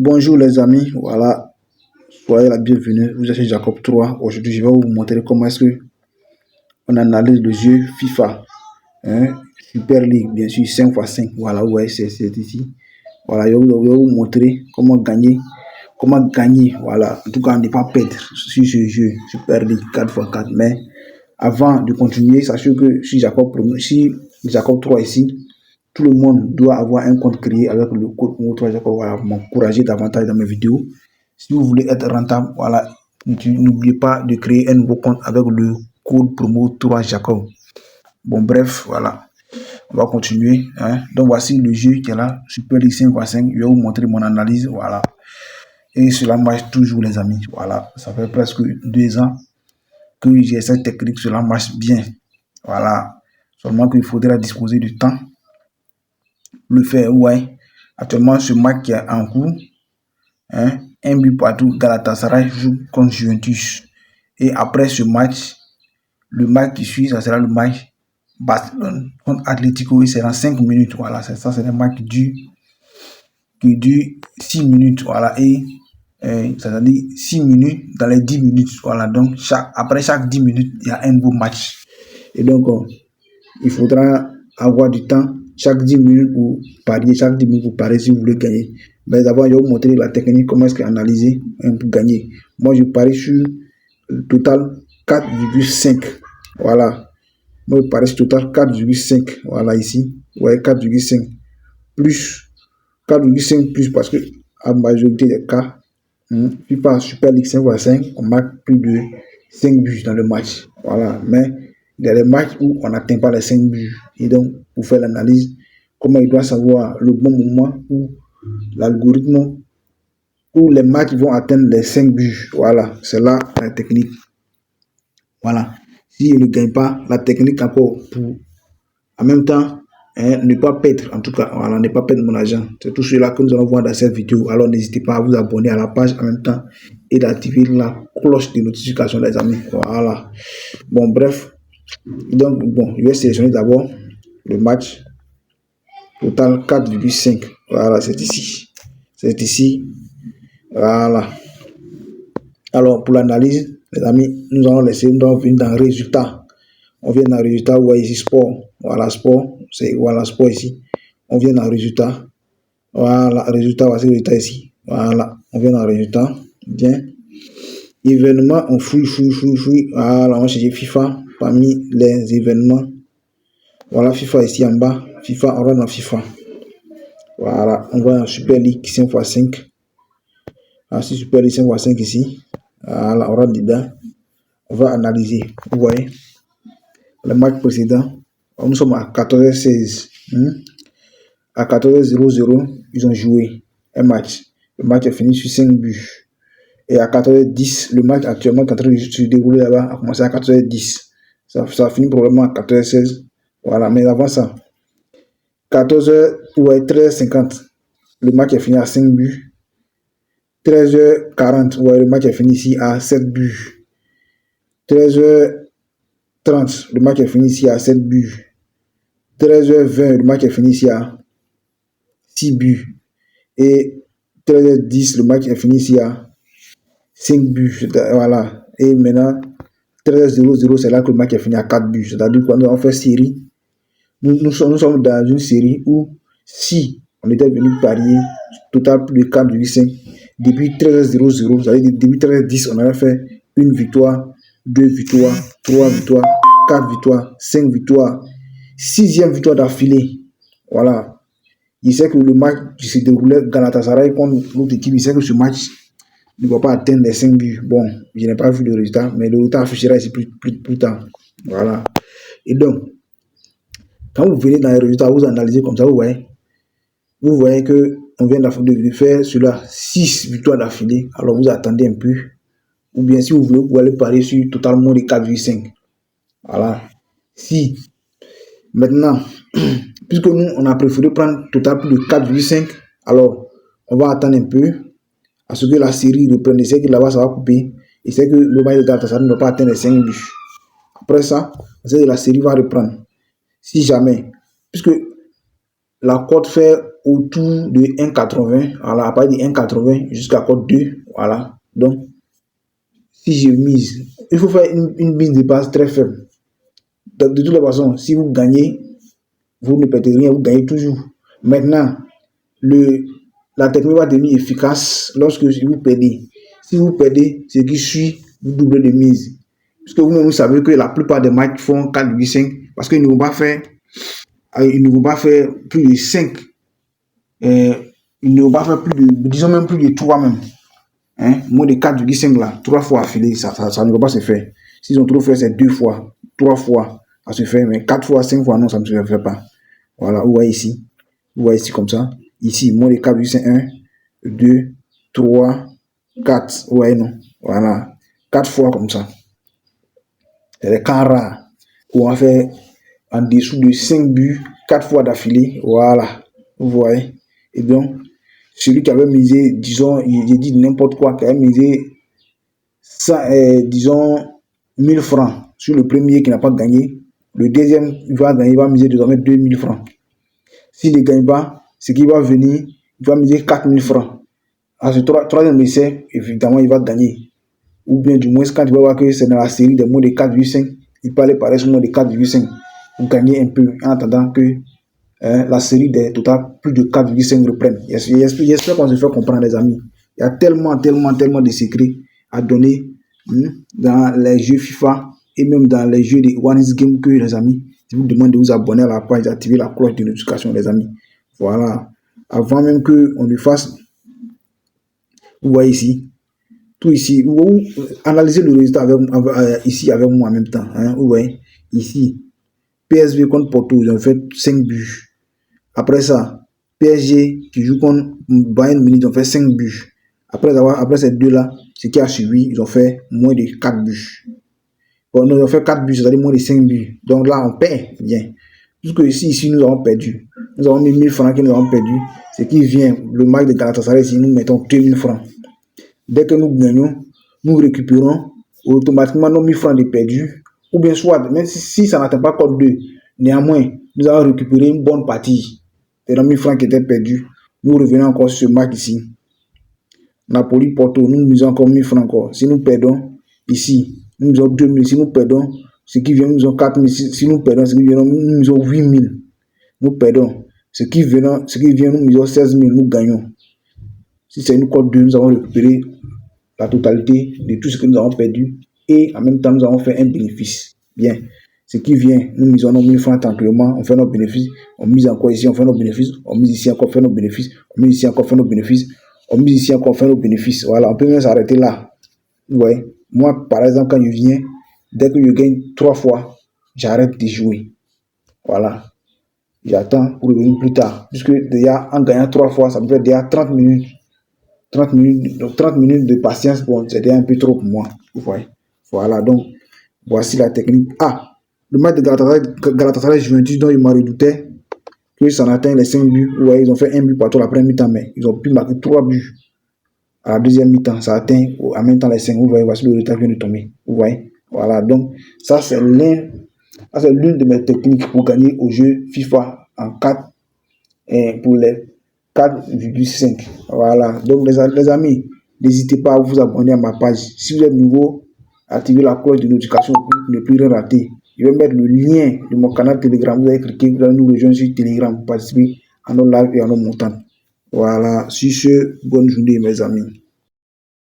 Bonjour les amis, voilà, soyez la bienvenue. Vous êtes chez Jacob 3. Aujourd'hui, je vais vous montrer comment est-ce que on analyse le jeu FIFA, hein, Super League, bien sûr, 5x5. Voilà, ouais, c'est ici. Voilà, je vais vous montrer comment gagner, voilà, en tout cas, ne pas perdre sur ce jeu Super League 4x4. Mais avant de continuer, sachez que si Jacob 3 ici, tout le monde doit avoir un compte créé avec le code Moto Jacob. Voilà, m'encourager davantage dans mes vidéos. Si vous voulez être rentable, voilà, n'oubliez pas de créer un nouveau compte avec le code promo 3 Jacob. Bon, bref, voilà. On va continuer. Hein. Donc, voici le jeu qui est là, Super League 5x5. Je vais vous montrer mon analyse. Voilà. Et cela marche toujours, les amis. Voilà. Ça fait presque 2 ans que j'ai cette technique. Cela marche bien. Voilà. Seulement qu'il faudra disposer du temps. Le faire, ouais. Actuellement, ce match qui est en cours, hein, un but partout, Galatasaray joue contre Juventus. Et après ce match, le match qui suit, ça sera le match Barcelone contre Atlético. Et c'est dans 5 minutes. Voilà, c'est ça, c'est un match qui dure 6 minutes. Voilà, et ça veut dire 6 minutes dans les 10 minutes. Voilà, donc après chaque 10 minutes, il y a un nouveau match. Et donc, il faudra avoir du temps chaque 10 minutes pour parier, si vous voulez gagner. Mais d'abord, je vais vous montrer la technique, comment est-ce qu'analyser pour gagner. Moi, je parie sur le total 4,5. Voilà. Moi, je parie sur le total 4,5. Voilà, ici. Ouais, 4,5. Plus 4,5 plus parce que la majorité des cas, puis par Super League 5x5, on marque plus de 5 buts dans le match. Voilà. Mais il y a des matchs où on n'atteint pas les 5 buts. Et donc, pour faire l'analyse, comment il doit savoir le bon moment où l'algorithme, où les matchs vont atteindre les 5 buts. Voilà, c'est là la technique. Voilà. Si il ne gagne pas, la technique encore pour, en même temps, ne pas perdre, en tout cas, voilà, ne pas perdre mon argent. C'est tout cela que nous allons voir dans cette vidéo. Alors, n'hésitez pas à vous abonner à la page en même temps et d'activer la cloche de notification, les amis. Voilà. Bon, bref. Donc, bon, je vais sélectionner d'abord le match total 4,5. Voilà, c'est ici. C'est ici. Voilà. Alors, pour l'analyse, les amis, nous allons venir dans le résultat. On vient dans le résultat, vous voyez ici sport. Voilà, sport. C'est voilà, sport ici. On vient dans le résultat. Voilà, résultat, voici le résultat ici. Voilà, on vient dans le résultat. Bien. Événements, on fouille. Voilà, on va chercher FIFA parmi les événements. Voilà, FIFA ici en bas. FIFA, on va dans FIFA. Voilà, on va dans Super League 5x5. Ainsi, Super League 5x5 ici. Voilà, on rentre dedans. On va analyser. Vous voyez, le match précédent, nous sommes à 14h16. À 14h00, ils ont joué un match. Le match est fini sur 5 buts. Et à 14h10, le match actuellement est en train de se dérouler là-bas, a commencé à 14h10. Ça a fini probablement à 14h16. Voilà, mais avant ça, 14h ou 13h50, le match est fini à 5 buts. 13h40, ouais, le match est fini ici à 7 buts. 13h30, le match est fini ici à 7 buts. 13h20, le match est fini ici à 6 buts. Et 13h10, le match est fini ici à 5 buts. Voilà. Et maintenant, 13h00, c'est là que le match est fini à 4 buts. C'est-à-dire quand on fait série, nous sommes dans une série où si on était venu parier total plus de 4,5 depuis 13h00, c'est-à-dire depuis 13h10, on avait fait une victoire, 2 victoires, 3 victoires, 4 victoires, 5 victoires, 6e victoire d'affilée. Voilà. Il sait que le match qui se déroulait Galatasaray contre l'autre équipe, il sait que ce match ne va pas atteindre les 5 buts. Bon, je n'ai pas vu le résultat, mais le résultat affichera ici plus tard. Voilà. Et donc, quand vous venez dans les résultats, vous analysez comme ça, vous voyez que on vient de faire cela 6 victoires d'affilée. Alors vous attendez un peu. Ou bien si vous voulez, vous allez parier sur totalement les 4,5. Voilà. Si maintenant, puisque nous, on a préféré prendre total plus de 4,5, alors on va attendre un peu à ce que la série reprenne. Il sait que là-bas, ça va couper. Il sait que le match de Galatasaray ne va pas atteindre les 5 buts. Après ça, on sait que la série va reprendre. Si jamais, puisque la cote fait autour de 1,80. Voilà, à partir de 1,80 jusqu'à cote 2. Voilà. Donc, si je mise, il faut faire une mise de base très faible. De toute façon, si vous gagnez, vous ne perdez rien, vous gagnez toujours. Maintenant, le, la technique va devenir efficace lorsque vous perdez. Si vous perdez, ce qui suit, vous doublez de mise. Parce que vous-même, vous savez que la plupart des matchs font 4,5 parce qu'ils ne vont pas faire, plus de 5. Ils ne vont pas faire plus de, disons même plus de 3 même. Hein? Moins de 4,5 là, 3 fois affilé, ça ne va pas se faire. S'ils ont trop fait, c'est 2 fois, 3 fois, ça se fait, mais 4 fois, 5 fois, non, ça ne se fait pas. Voilà, vous voyez ici. Vous voyez ici comme ça. Ici, moins de 4,5, 1, 2, 3, 4. Vous voyez, non? Voilà. 4 fois comme ça. C'est les cas rares où on va faire en dessous de 5 buts, 4 fois d'affilée. Voilà. Vous voyez? Et donc, celui qui avait misé, disons, j'ai dit n'importe quoi, qui avait misé, disons, 1000 francs sur le premier qui n'a pas gagné, le deuxième, il va gagner, il va miser désormais 2000 francs. S'il ne gagne pas, ce qui va venir, il va miser 4000 francs. À ce troisième essai, évidemment, il va gagner. Ou bien du moins, quand il va voir que c'est dans la série des moins de 4,5, il peut aller pareil sur moins de 4,5. Vous gagnez un peu en attendant que la série des total plus de 4,5 reprenne. J'espère qu'on se fait comprendre, les amis. Il y a tellement de secrets à donner dans les jeux FIFA et même dans les jeux de One is Game que, les amis, je vous demande de vous abonner à la page, d'activer la cloche de notification, les amis. Voilà. Avant même qu'on ne fasse, vous voyez ici, tout ici, vous analysez le résultat ici avec moi en même temps. Hein, vous voyez, ici, PSV contre Porto, ils ont fait 5 buts. Après ça, PSG qui joue contre Bayern Munich, ils ont fait 5 buts. Après ces deux-là, ce qui a suivi, ils ont fait moins de 4 buts. Bon, nous avons fait 4 buts, c'est-à-dire moins de 5 buts. Donc là, on perd bien. Puisque ici, nous avons perdu. Nous avons mis 1000 francs que nous avons perdu. Ce qui vient, le match de Galatasaray, si nous mettons 2000 francs. Dès que nous gagnons, nous récupérons automatiquement nos 1000 francs de perdus. Ou bien soit, même si ça n'atteint pas code 2, néanmoins, nous avons récupéré une bonne partie. C'est dans 1000 francs qui étaient perdus. Nous revenons encore sur ce match ici. Napoli-Porto, nous misons encore 1000 francs encore. Si nous perdons, ici, nous misons 2000. Si nous perdons, ce qui vient, nous misons 4000. Si nous perdons, ce qui vient, nous misons 8000. Nous perdons. Ce qui vient, nous misons 16 000. Nous gagnons. Si c'est une cote 2, nous avons récupéré la totalité de tout ce que nous avons perdu et en même temps, nous avons fait un bénéfice. Bien. Ce qui vient, nous misons nos 1000 francs tranquillement, on fait nos bénéfices, on mise encore ici, on fait nos bénéfices, on mise ici encore, on fait nos bénéfices, on mise ici encore, on fait nos bénéfices, on mise ici encore, on fait nos bénéfices. Voilà, on peut même s'arrêter là. Ouais. Moi, par exemple, quand je viens, dès que je gagne 3 fois, j'arrête de jouer. Voilà. J'attends pour revenir plus tard. Puisque déjà, en gagnant 3 fois, ça me fait déjà 30 minutes. 30 minutes, donc 30 minutes de patience, bon, c'était un peu trop pour moi. Vous voyez. Voilà, donc, voici la technique. Ah, le match de Galatasaray Juventus, dont il m'a redouté que ça atteint les 5 buts. Vous voyez, ils ont fait un but partout la première mi-temps, mais ils ont pu marquer 3 buts. À la deuxième mi-temps, ça atteint en même temps les 5. Vous voyez, voici le résultat vient de tomber. Vous voyez. Voilà, donc, ça, c'est l'une de mes techniques pour gagner au jeu FIFA en 4 et pour les 4,5. Voilà. Donc, les amis, n'hésitez pas à vous abonner à ma page. Si vous êtes nouveau, activez la cloche de notification pour ne plus rien rater. Je vais mettre le lien de mon canal Telegram. Vous allez cliquer, vous allez nous rejoindre sur Telegram pour participer à nos lives et à nos montants. Voilà. Sur ce, bonne journée, mes amis.